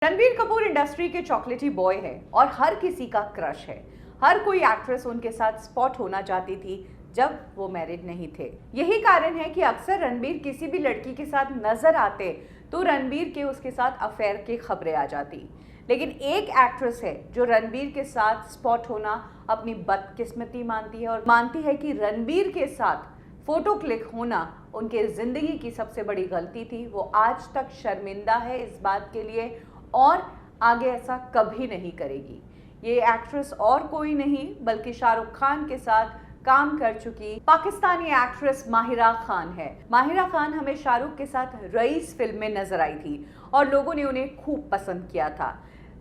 Ranbir Kapoor industry के चॉकलेटी boy है और हर किसी का क्रश है। हर कोई एक्ट्रेस उनके साथ स्पॉट होना चाहती थी जब वो मैरिड नहीं थे। यही कारण है कि अक्सर रणबीर किसी भी लड़की के साथ नजर आते तो रणबीर के उसके साथ अफेयर की खबरें आ जाती। लेकिन एक एक्ट्रेस है जो रणबीर के साथ स्पॉट होना अपनी बदकिस्मती मानती है और मानती है कि रणबीर के साथ फोटो क्लिक होना उनके जिंदगी की सबसे बड़ी गलती थी। वो आज तक शर्मिंदा है इस बात के लिए और आगे ऐसा कभी नहीं करेगी। ये एक्ट्रेस और कोई नहीं बल्कि शाहरुख खान के साथ काम कर चुकी पाकिस्तानी एक्ट्रेस माहिरा खान है। माहिरा खान हमें शाहरुख के साथ रईस फिल्म में नजर आई थी और लोगों ने उन्हें खूब पसंद किया था।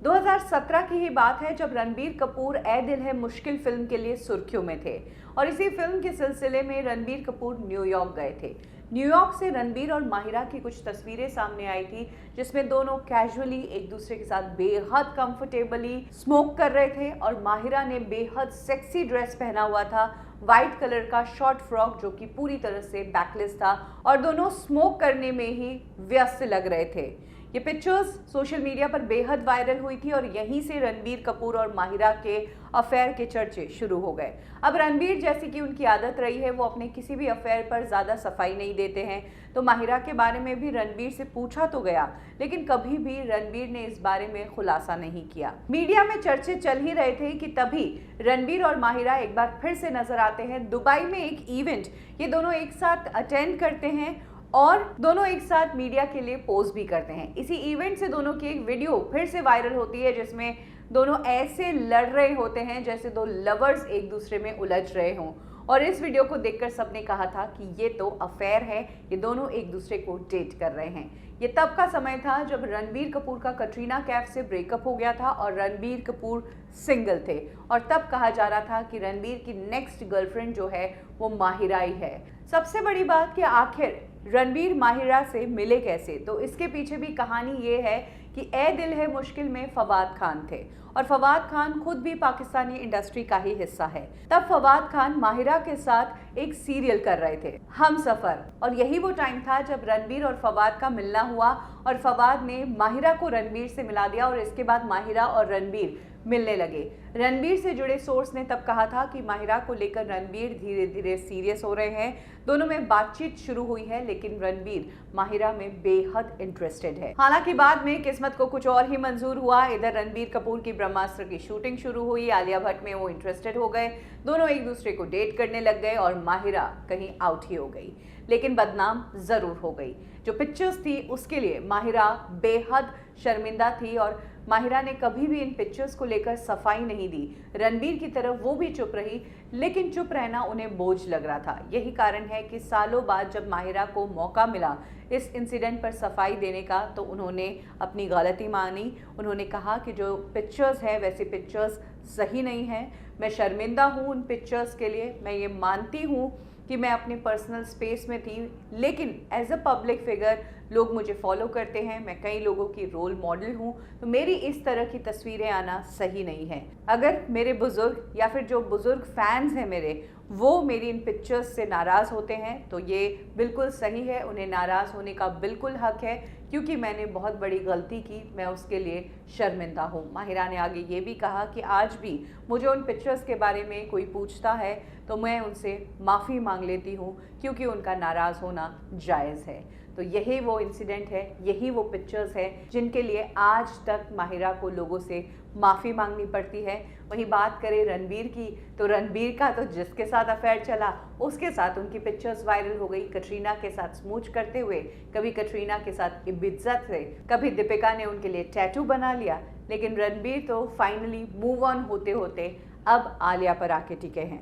2017 की ही बात है जब रणबीर कपूर ए दिल है मुश्किल फिल्म के लिए सुर्खियों में थे और इसी फिल्म के सिलसिले में रणबीर कपूर न्यूयॉर्क गए थे। न्यूयॉर्क से रणबीर और माहिरा की कुछ तस्वीरें सामने आई थी जिसमें दोनों कैजुअली एक दूसरे के साथ बेहद कंफर्टेबली स्मोक कर रहे थे और माहिरा ने बेहद सेक्सी ड्रेस पहना हुआ था, व्हाइट कलर का शॉर्ट फ्रॉक जो कि पूरी तरह से बैकलेस था और दोनों स्मोक करने में ही व्यस्त लग रहे थे। ये पिक्चर्स सोशल मीडिया पर बेहद वायरल हुई थी और यहीं से रणबीर कपूर और माहिरा के अफेयर के चर्चे शुरू हो गए। अब रणबीर जैसी कि उनकी आदत रही है वो अपने किसी भी अफेयर पर ज़्यादा सफाई नहीं देते हैं, तो माहिरा के बारे में भी रणबीर से पूछा तो गया लेकिन कभी भी रणबीर ने इस बारे में खुलासा नहीं किया। मीडिया में चर्चे चल ही रहे थे कि तभी रणबीर और माहिरा एक बार फिर से नजर आते हैं दुबई में एक इवेंट। ये दोनों एक साथ अटेंड करते हैं और दोनों एक साथ मीडिया के लिए पोज भी करते हैं। इसी इवेंट से दोनों की एक वीडियो फिर से वायरल होती है जिसमें दोनों ऐसे लड़ रहे होते हैं जैसे दो लवर्स एक दूसरे में उलझ रहे हों और इस वीडियो को देखकर सबने कहा था कि ये तो अफेयर है, ये दोनों एक दूसरे को डेट कर रहे हैं। ये तब का समय था जब रणबीर कपूर का कटरीना कैफ से ब्रेकअप हो गया था और रणबीर कपूर सिंगल थे और तब कहा जा रहा था कि रणबीर की नेक्स्ट गर्लफ्रेंड जो है वो माहिरा ही है। सबसे बड़ी बात कि आखिर रणबीर माहिरा से मिले कैसे, तो इसके पीछे भी कहानी ये है कि ए दिल है मुश्किल में फवाद खान थे और फवाद खान खुद भी पाकिस्तानी इंडस्ट्री का ही हिस्सा है। तब फवाद खान माहिरा के साथ एक सीरियल कर रहे थे हमसफर और यही वो टाइम था जब रणबीर और फवाद का मिलना हुआ और फवाद ने माहिरा को रणबीर से मिला दिया और इसके बाद माहिरा और रणबीर मिलने लगे। रणबीर से जुड़े सोर्स ने तब कहा था कि माहिरा को लेकर रणबीर धीरे धीरे सीरियस हो रहे हैं, दोनों में बातचीत शुरू हुई है लेकिन रणबीर माहिरा में बेहद इंटरेस्टेड है। हालांकि बाद में किस्मत को कुछ और ही मंजूर हुआ। इधर रणबीर कपूर की ब्रह्मास्त्र की शूटिंग शुरू हुई, आलिया भट्ट में वो इंटरेस्टेड हो गए, दोनों एक दूसरे को डेट करने लग गए और माहिरा कहीं आउट ही हो गई लेकिन बदनाम जरूर हो गई। जो पिक्चर्स थी उसके लिए माहिरा बेहद शर्मिंदा थी और माहिरा ने कभी भी इन पिक्चर्स को लेकर सफाई नहीं दी। रणबीर की तरफ वो भी चुप रही लेकिन चुप रहना उन्हें बोझ लग रहा था। यही कारण है कि सालों बाद जब माहिरा को मौका मिला इस इंसिडेंट पर सफाई देने का तो उन्होंने अपनी गलती मानी। उन्होंने कहा कि जो पिक्चर्स है वैसे पिक्चर्स सही नहीं है, मैं शर्मिंदा हूँ उन पिक्चर्स के लिए। मैं ये मानती हूँ कि मैं अपने पर्सनल स्पेस में थी लेकिन एज अ पब्लिक फिगर लोग मुझे फॉलो करते हैं, मैं कई लोगों की रोल मॉडल हूँ, तो मेरी इस तरह की तस्वीरें आना सही नहीं है। अगर मेरे बुजुर्ग या फिर जो बुजुर्ग फैंस हैं मेरे वो मेरी इन पिक्चर्स से नाराज़ होते हैं तो ये बिल्कुल सही है, उन्हें नाराज़ होने का बिल्कुल हक है क्योंकि मैंने बहुत बड़ी गलती की, मैं उसके लिए शर्मिंदा हूँ। माहिरा ने आगे ये भी कहा कि आज भी मुझे उन पिक्चर्स के बारे में कोई पूछता है तो मैं उनसे माफ़ी मांग लेती हूँ क्योंकि उनका नाराज़ होना जायज़ है। तो यही वो इंसिडेंट है, यही वो पिक्चर्स है जिनके लिए आज तक माहिरा को लोगों से माफ़ी मांगनी पड़ती है। वहीं बात करें रणबीर की तो रणबीर का तो जिसके साथ अफेयर चला उसके साथ उनकी पिक्चर्स वायरल हो गई, कटरीना के साथ स्मूच करते हुए, कभी कटरीना के साथ इबिजा से, कभी दीपिका ने उनके लिए टैटू बना लिया। लेकिन रणबीर तो फाइनली मूव ऑन होते होते अब आलिया पर आके टिके हैं।